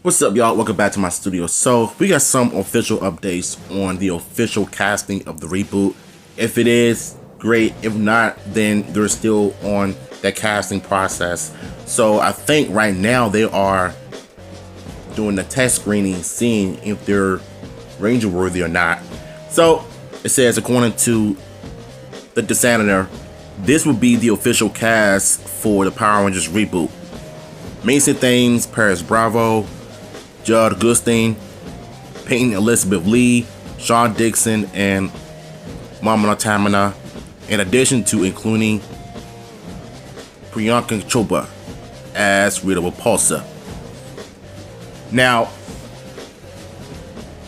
What's up, y'all? Welcome back to my studio. So, we got some official updates on the official casting of the reboot. If it is, great. If not, then they're still on the casting process. So, I think right now they are doing the test screening, seeing if they're Ranger worthy or not. So, it says, according to the Designer, this will be the official cast for the Power Rangers reboot. Mason Thames, Paris Bravo, Judd Gustin, Peyton Elizabeth Lee, Sean Dixon, and Mamana Tamina, in addition to including Priyanka Chopra as Rita Repulsa. Now,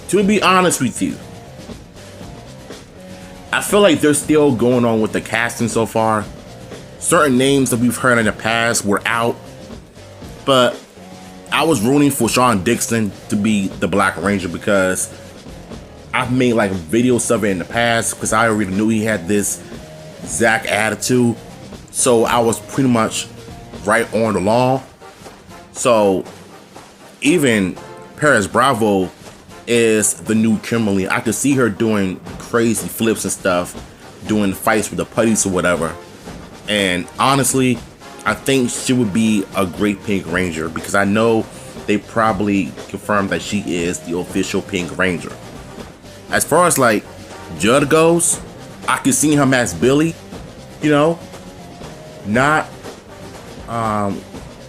to be honest with you, I feel like they're still going on with the casting so far. Certain names that we've heard in the past were out, but I was rooting for Sean Dixon to be the Black Ranger because I've made like videos of it in the past because I already knew he had this Zack attitude. So I was pretty much right on the law. So even Paris Bravo is the new Kimberly. I could see her doing crazy flips and stuff, doing fights with the putties or whatever. And honestly, I think she would be a great Pink Ranger because I know they probably confirmed that she is the official Pink Ranger. As far as like Judd goes, I could see him as Billy, you know, not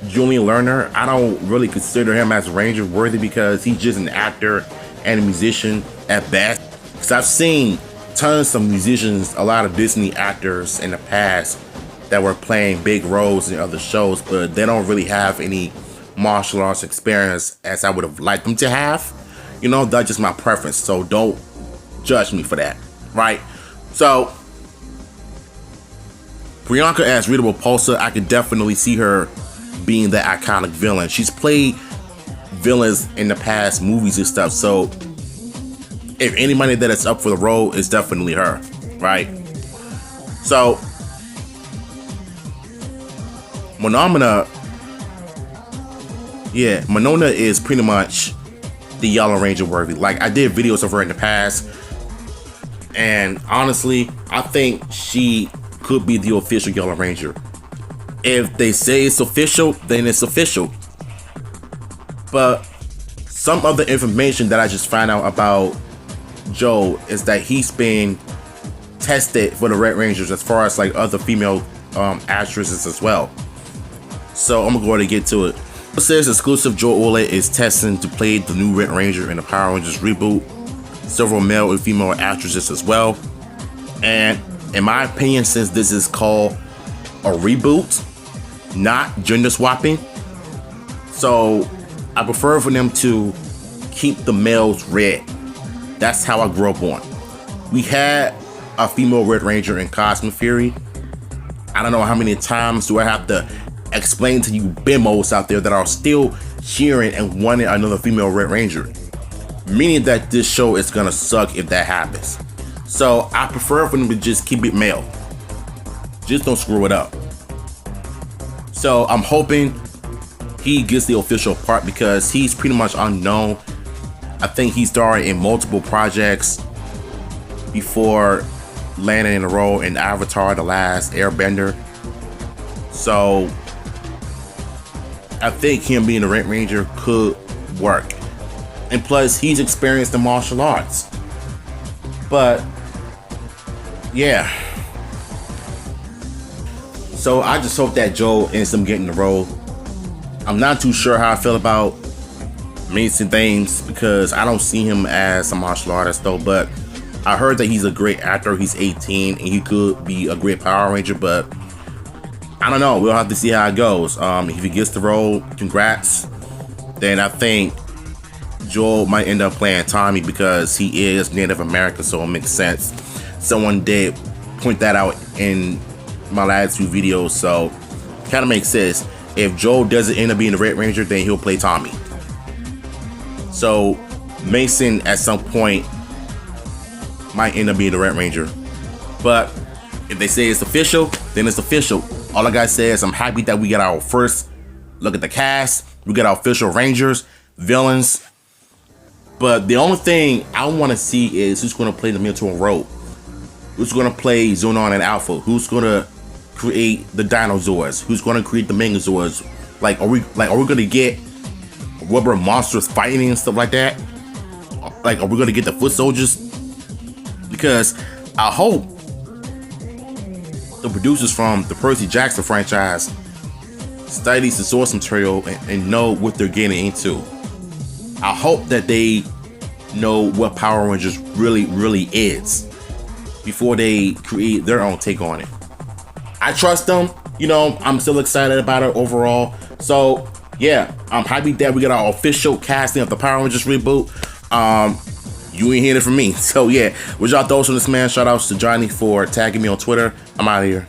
Julian Lerner. I don't really consider him as Ranger worthy because he's just an actor and a musician at best. Because I've seen tons of musicians, a lot of Disney actors in the past that were playing big roles in other shows, but they don't really have any martial arts experience as I would have liked them to have. You know, that's just my preference, so don't judge me for that, right? So, Priyanka as Rita Repulsa, I could definitely see her being the iconic villain. She's played villains in the past movies and stuff, so if anybody that is up for the role, it's definitely her, right? So, Monona is pretty much the Yellow Ranger worthy. Like, I did videos of her in the past, and honestly, I think she could be the official Yellow Ranger. If they say it's official, then it's official. But some other information that I just found out about Joe is that he's been tested for the Red Rangers as far as like other female actresses as well. So I'm gonna go ahead and get to it. It says exclusive Joe Ole is testing to play the new Red Ranger in the Power Rangers reboot. Several male and female actresses as well. And in my opinion, since this is called a reboot, not gender swapping, so I prefer for them to keep the males red. That's how I grew up on. We had a female Red Ranger in Cosmic Fury. I don't know how many times do I have to explain to you bimbos out there that are still cheering and wanting another female Red Ranger, meaning that this show is gonna suck if that happens. So I prefer for them to just keep it male. Just don't screw it up. So I'm hoping he gets the official part because he's pretty much unknown. I think he starred in multiple projects before landing in a role in Avatar: The Last Airbender. So I think him being a Red Ranger could work. And plus, he's experienced in martial arts. But, yeah. So I just hope that Joe ends up getting the role. I'm not too sure how I feel about Mason Thames because I don't see him as a martial artist though, but I heard that he's a great actor. He's 18 and he could be a great Power Ranger, but I don't know. We'll have to see how it goes. If he gets the role, congrats. Then I think Joel might end up playing Tommy because he is Native American, so it makes sense. Someone did point that out in my last few videos, so kind of makes sense. If Joel doesn't end up being the Red Ranger, then he'll play Tommy. So Mason at some point might end up being the Red Ranger. But if they say it's official, then it's official. All I gotta say is I'm happy that we got our first look at the cast. We got our official Rangers. villains. But the only thing I want to see is who's going to play the mentor role. Who's going to play Zonon and Alpha? Who's going to create the Dinosaurs? Who's going to create the Megazords? Like, are we going to get rubber monsters fighting and stuff like that? Like, are we going to get the foot soldiers? Because I hope the producers from the Percy Jackson franchise study the source material and know what they're getting into. I hope that they know what Power Rangers really is before they create their own take on it. I trust them. You know, I'm still excited about it overall. So yeah, I'm happy that we got our official casting of the Power Rangers reboot. You ain't hearing it from me. So yeah, with y'all thoughts on this, man? Shout outs to Johnny for tagging me on Twitter. I'm out of here.